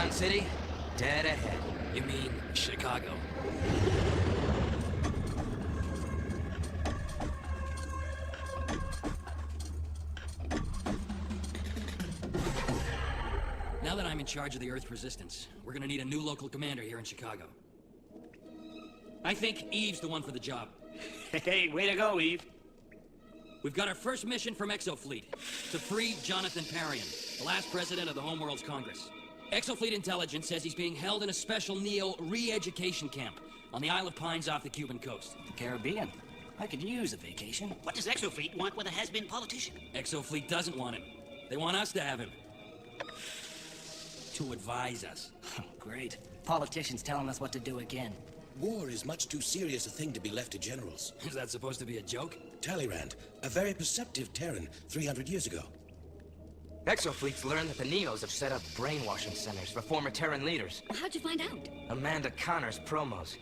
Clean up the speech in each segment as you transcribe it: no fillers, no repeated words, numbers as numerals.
Underground City, dead ahead. You mean Chicago? Now that I'm in charge of the Earth Resistance, we're gonna need a new local commander here in Chicago. I think Eve's the one for the job. Hey, way to go, Eve. We've got our first mission from Exofleet, to free Jonathan Parian, the last president of the Homeworld's Congress. Exofleet intelligence says he's being held in a special Neo re-education camp on the Isle of Pines off the Cuban coast. The Caribbean. I could use a vacation. What does Exofleet want with a has-been politician? Exofleet doesn't want him. They want us to have him. To advise us. Great. Politicians telling us what to do again. War is much too serious a thing to be left to generals. Is that supposed to be a joke? Talleyrand, a very perceptive Terran 300 years ago. Exofleet's learned that the Neos have set up brainwashing centers for former Terran leaders. How'd you find out? Amanda Connor's promos.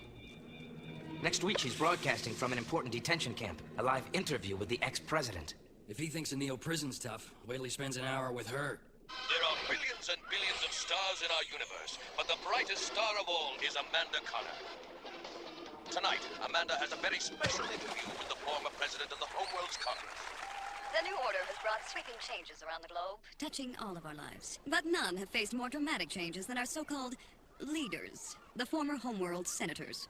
Next week, she's broadcasting from an important detention camp. A live interview with the ex-president. If he thinks a Neo prison's tough, wait till he spends an hour with her. There are billions and billions of stars in our universe, but the brightest star of all is Amanda Connor. Tonight, Amanda has a very special interview with the former president of the Homeworld's Congress. The New Order has brought sweeping changes around the globe, touching all of our lives. But none have faced more dramatic changes than our so-called leaders, the former Homeworld senators.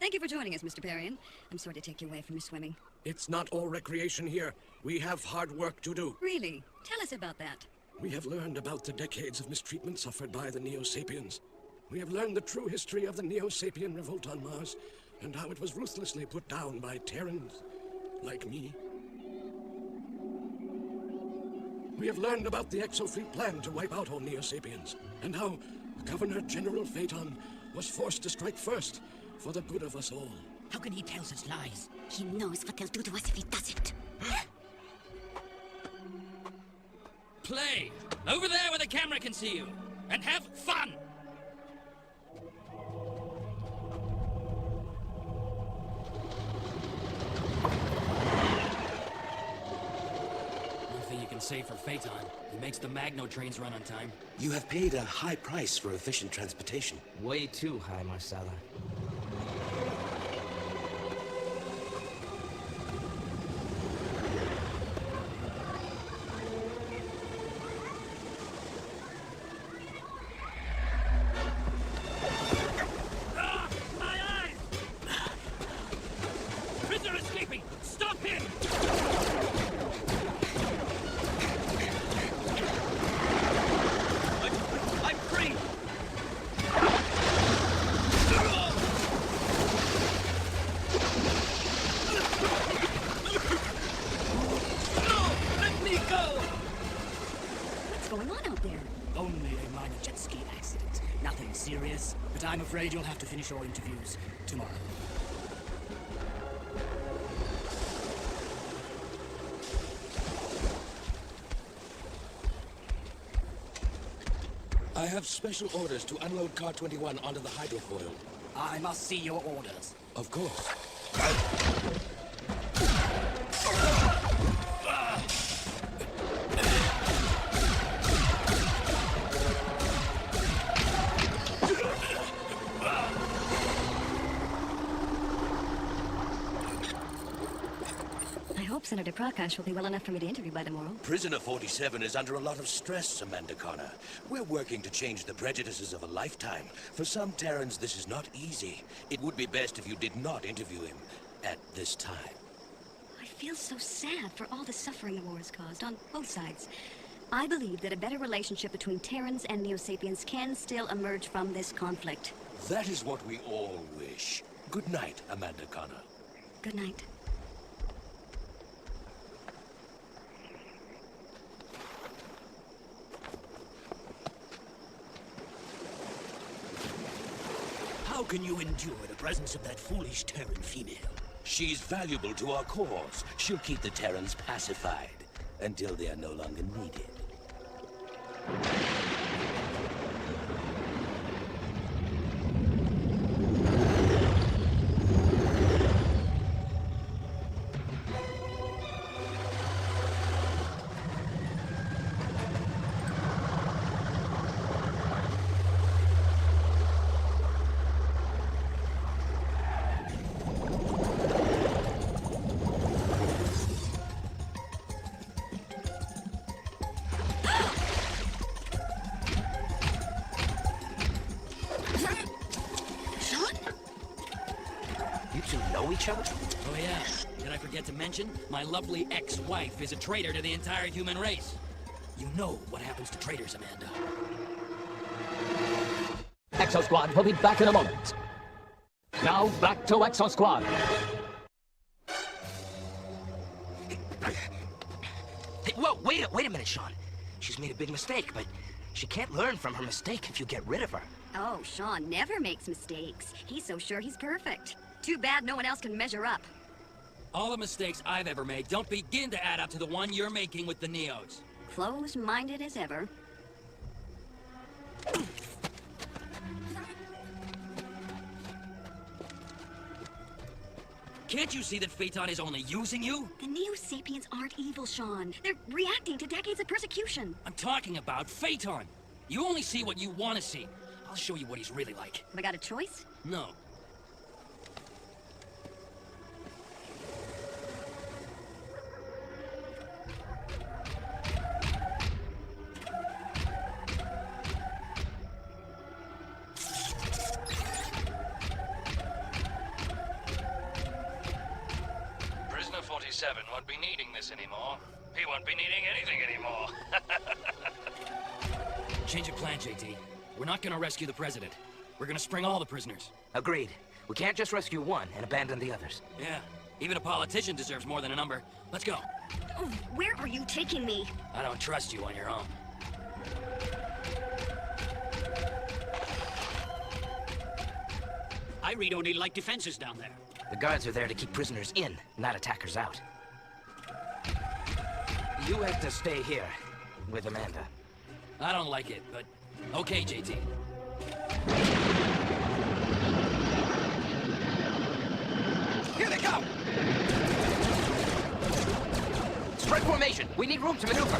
Thank you for joining us, Mr. Parian. I'm sorry to take you away from your swimming. It's not all recreation here. We have hard work to do. Really? Tell us about that. We have learned about the decades of mistreatment suffered by the Neo-Sapiens. We have learned the true history of the Neo-Sapien revolt on Mars, and how it was ruthlessly put down by Terrans like me. We have learned about the Exofleet plan to wipe out all Neo-Sapiens, and how Governor General Phaeton was forced to strike first for the good of us all. How can he tell such lies? He knows what they'll do to us if he doesn't. Play! Over there where the camera can see you! And have fun! One thing you can say for Phaeton, he makes the Magno trains run on time. You have paid a high price for efficient transportation. Way too high, Marcella. I'm afraid you'll have to finish your interviews tomorrow. I have special orders to unload Car 21 onto the hydrofoil. I must see your orders. Of course. Senator Prakash will be well enough for me to interview by tomorrow. Prisoner 47 is under a lot of stress, Amanda Connor. We're working to change the prejudices of a lifetime. For some Terrans, this is not easy. It would be best if you did not interview him at this time. I feel so sad for all the suffering the war has caused on both sides. I believe that a better relationship between Terrans and Neo-Sapiens can still emerge from this conflict. That is what we all wish. Good night, Amanda Connor. Good night. How can you endure the presence of that foolish Terran female? She's valuable to our cause. She'll keep the Terrans pacified until they are no longer needed. each other? Oh yeah. Did I forget to mention? My lovely ex-wife is a traitor to the entire human race. You know what happens to traitors, Amanda. Exosquad will be back in a moment. Now, back to Exosquad. Hey, whoa, wait a minute, Sean. She's made a big mistake, but she can't learn from her mistake if you get rid of her. Oh, Sean never makes mistakes. He's so sure he's perfect. Too bad no one else can measure up. All the mistakes I've ever made don't begin to add up to the one you're making with the Neos. Closed-minded as ever. Can't you see that Phaeton is only using you? The Neo-Sapiens aren't evil, Sean. They're reacting to decades of persecution. I'm talking about Phaeton. You only see what you want to see. I'll show you what he's really like. Have I got a choice? No. Prisoner 47 won't be needing this anymore. He won't be needing anything anymore. Change of plan, JT. We're not gonna rescue the president. We're gonna spring all the prisoners. Agreed. We can't just rescue one and abandon the others. Yeah, even a politician deserves more than a number. Let's go. Oh, where are you taking me? I don't trust you on your own. I read only light defenses down there. The guards are there to keep prisoners in, not attackers out. You have to stay here with Amanda. I don't like it, but okay, JT. Here they come! Spread formation. We need room to maneuver.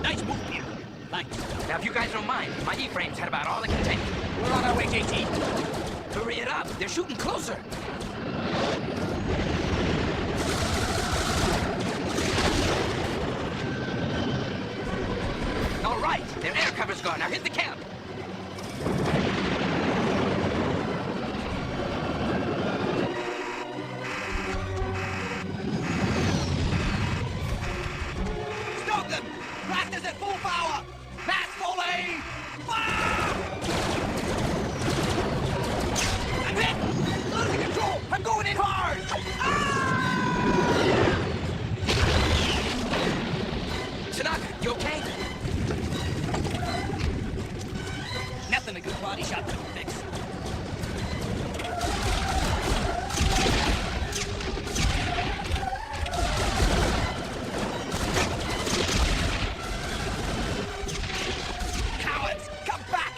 Nice move, Peter. Thanks. Now, if you guys don't mind, my E-frames had about all it can take. We're on our way, JT. Hurry it up. They're shooting closer. All right, their air cover's gone. Now hit the camp. Stop them! Blast is at full power! Mass volley! Fire! I'm hit! Losing control! I'm going in hard! Tanaka, you okay? Nothing a good body shot couldn't fix. Cowards! Come back!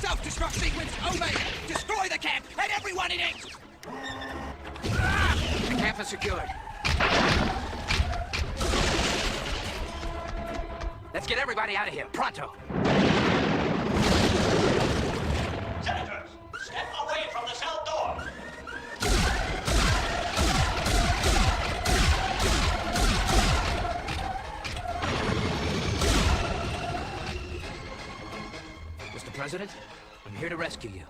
Self-destruct sequence, Omega! Destroy the camp and everyone in it! The camp is secured. Let's get everybody out of here, pronto. Senators, step away from the cell door. Mr. President, I'm here to rescue you.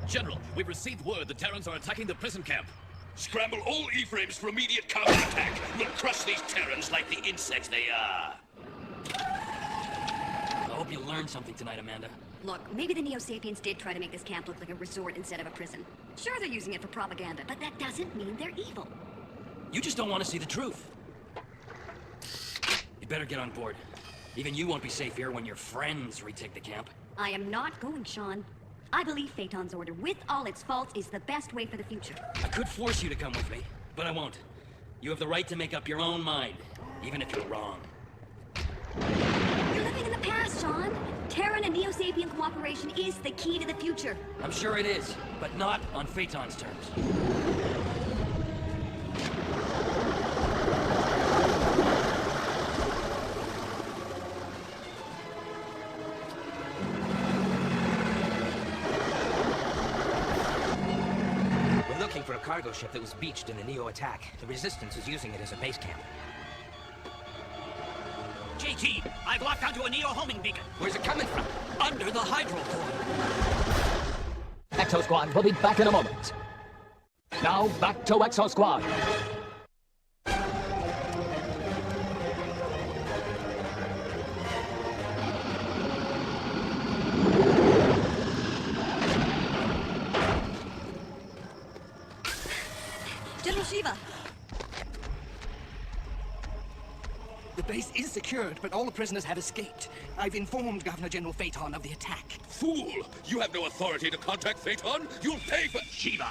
General, we've received word the Terrans are attacking the prison camp. Scramble all E-frames for immediate counterattack. We'll crush these Terrans like the insects they are. I hope you learned something tonight, Amanda. Look, maybe the Neo-Sapiens did try to make this camp look like a resort instead of a prison. Sure, they're using it for propaganda, but that doesn't mean they're evil. You just don't want to see the truth. You better get on board. Even you won't be safe here when your friends retake the camp. I am not going, Sean. I believe Phaeton's order, with all its faults, is the best way for the future. I could force you to come with me, but I won't. You have the right to make up your own mind, even if you're wrong. You're living in the past, Sean. Terran and Neo-Sapien cooperation is the key to the future. I'm sure it is, but not on Phaeton's terms. cargo ship that was beached in the Neo attack. The Resistance is using it as a base camp. JT, I've locked onto a Neo homing beacon. Where's it coming from? Under the hydro core. Exosquad will be back in a moment. Now, back to Exosquad. General Shiva! The base is secured, but all the prisoners have escaped. I've informed Governor General Phaeton of the attack. Fool! You have no authority to contact Phaeton. You'll pay for... Shiva,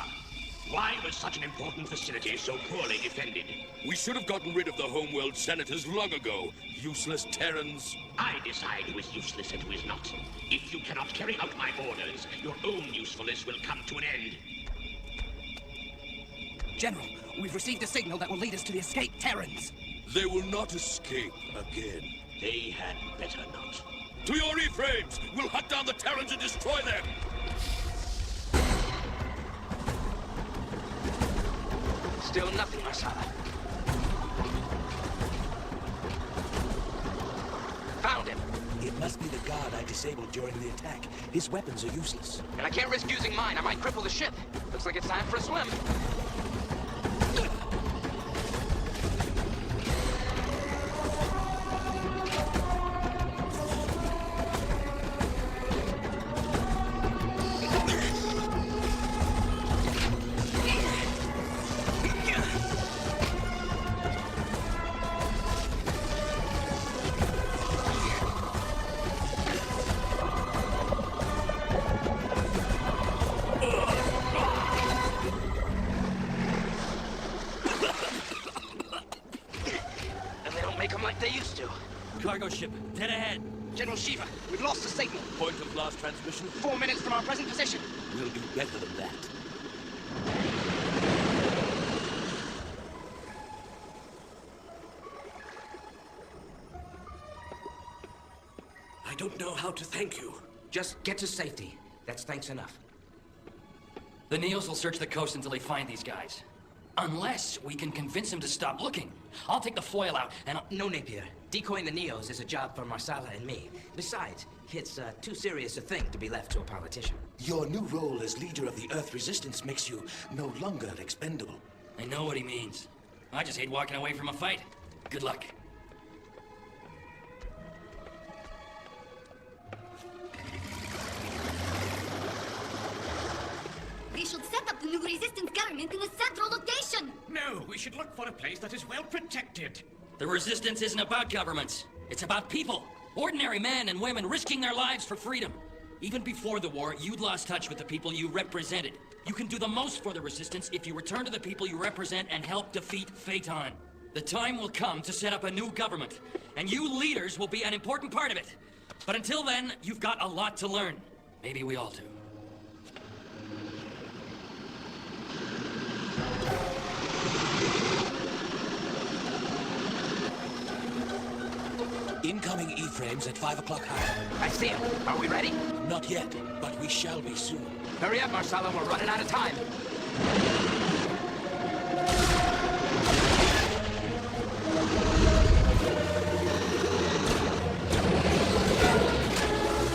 why was such an important facility so poorly defended? We should have gotten rid of the Homeworld senators long ago. Useless Terrans. I decide who is useless and who is not. If you cannot carry out my orders, your own usefulness will come to an end. General, we've received a signal that will lead us to the escaped Terrans. They will not escape again. They had better not. To your E-frames! We'll hunt down the Terrans and destroy them! Still nothing, Marsala. Found him. It must be the guard I disabled during the attack. His weapons are useless. And I can't risk using mine. I might cripple the ship. Looks like it's time for a swim. Cargo ship, dead ahead. General Shiva, we've lost the signal. Point of last transmission. 4 minutes from our present position. We'll do better than that. I don't know how to thank you. Just get to safety. That's thanks enough. The Neos will search the coast until they find these guys. Unless we can convince them to stop looking. I'll take the foil out and I'll... No, Napier. Decoying the Neos is a job for Marsala and me. Besides, it's too serious a thing to be left to a politician. Your new role as leader of the Earth Resistance makes you no longer expendable. I know what he means. I just hate walking away from a fight. Good luck. We should set up the new resistance government in a central location! No, we should look for a place that is well protected. The resistance isn't about governments. It's about people. Ordinary men and women risking their lives for freedom. Even before the war, you'd lost touch with the people you represented. You can do the most for the resistance if you return to the people you represent and help defeat Phaeton. The time will come to set up a new government, and you leaders will be an important part of it. But until then, you've got a lot to learn. Maybe we all do. Incoming E-frames at 5 o'clock high. I see him. Are we ready? Not yet, but we shall be soon. Hurry up, Marsala. We're running out of time.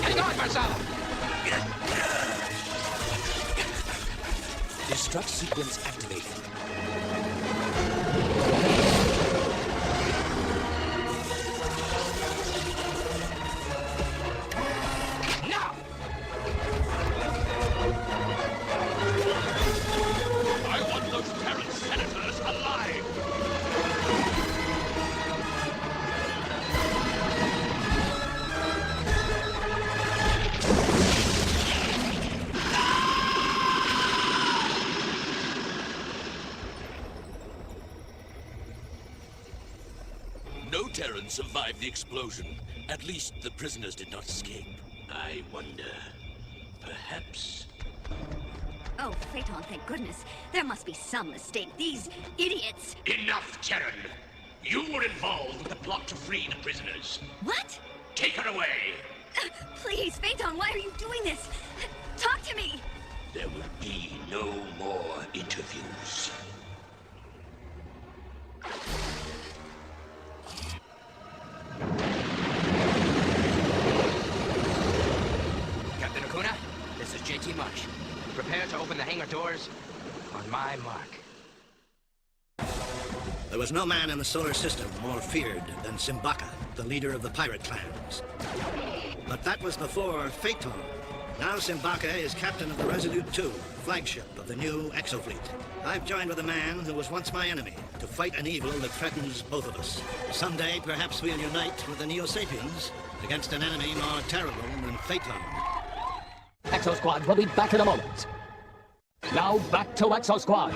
Hang on, Marsala. Destruct sequence activated. No Terrans survived the explosion. At least the prisoners did not escape. I wonder... perhaps... Oh, Phaeton, thank goodness. There must be some mistake. These idiots... Enough, Terran! You were involved with the plot to free the prisoners. What? Take her away! Please, Phaeton, why are you doing this? Talk to me! There will be no more interviews. Captain Acuna, this is JT Marsh. Prepare to open the hangar doors on my mark. There was no man in the solar system more feared than Simbaka, the leader of the pirate clans. But that was before Phaeton. Now Simbaka is captain of the Resolute II, flagship of the new Exofleet. I've joined with a man who was once my enemy to fight an evil that threatens both of us. Someday, perhaps we'll unite with the Neo-Sapiens against an enemy more terrible than Phaeton. Exosquad will be back in a moment. Now back to Exosquad.